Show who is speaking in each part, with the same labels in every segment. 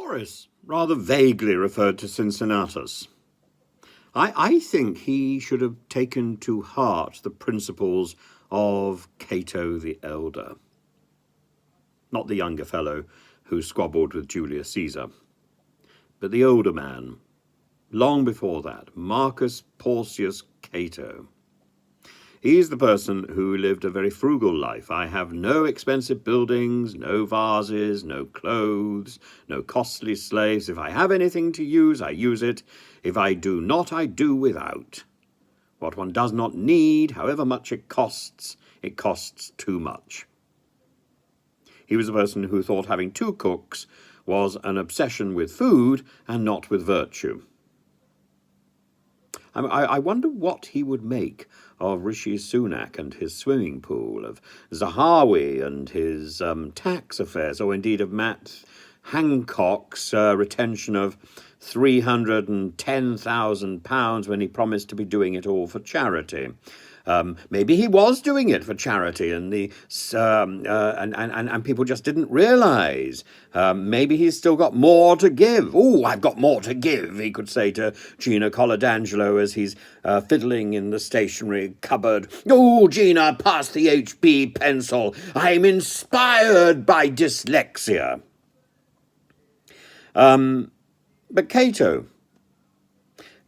Speaker 1: Boris rather vaguely referred to Cincinnatus. I think he should have taken to heart the principles of Cato the Elder. Not the younger fellow who squabbled with Julius Caesar, but the older man, long before that, Marcus Porcius Cato. He's the person who lived a very frugal life. I have no expensive buildings, no vases, no clothes, no costly slaves. If I have anything to use, I use it. If I do not, I do without. What one does not need, however much it costs too much. He was a person who thought having two cooks was an obsession with food and not with virtue. I wonder what he would make of Rishi Sunak and his swimming pool, of Zahawi and his tax affairs, or indeed of Matt Hancock's retention of £310,000 when he promised to be doing it all for charity. Maybe he was doing it for charity, and and people just didn't realise. Maybe he's still got more to give. "Oh, I've got more to give," he could say to Gina Coladangelo as he's fiddling in the stationery cupboard. "Oh, Gina, pass the HB pencil. I'm inspired by dyslexia." But Cato,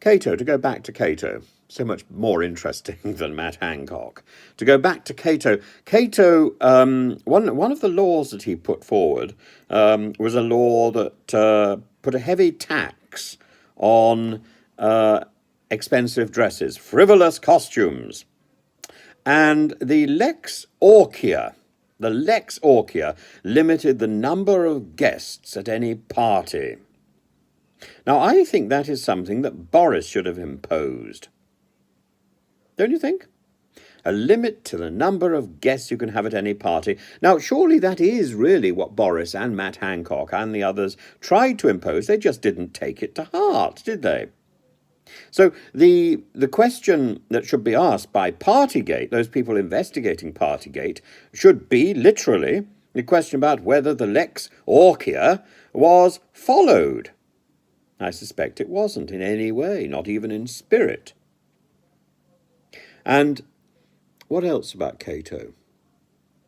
Speaker 1: to go back to Cato, so much more interesting than Matt Hancock. To go back to Cato, one of the laws that he put forward was a law that put a heavy tax on expensive dresses, frivolous costumes. And the Lex Orchia limited the number of guests at any party. Now, I think that is something that Boris should have imposed. Don't you think? A limit to the number of guests you can have at any party. Now, surely that is really what Boris and Matt Hancock and the others tried to impose. They just didn't take it to heart, did they? So the question that should be asked by Partygate, those people investigating Partygate, should be literally the question about whether the Lex Orchia was followed. I suspect it wasn't in any way, not even in spirit. And what else about Cato?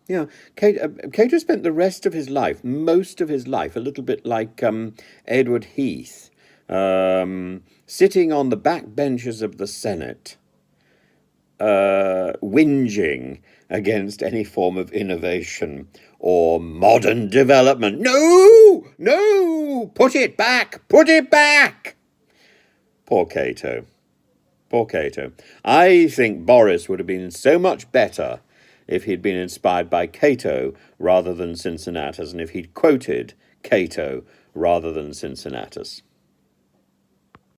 Speaker 1: Yeah, Cato spent the rest of his life, most of his life, a little bit like Edward Heath, sitting on the back benches of the Senate, whinging against any form of innovation or modern development. No, put it back. Poor Cato. I think Boris would have been so much better if he'd been inspired by Cato rather than Cincinnatus, and if he'd quoted Cato rather than Cincinnatus.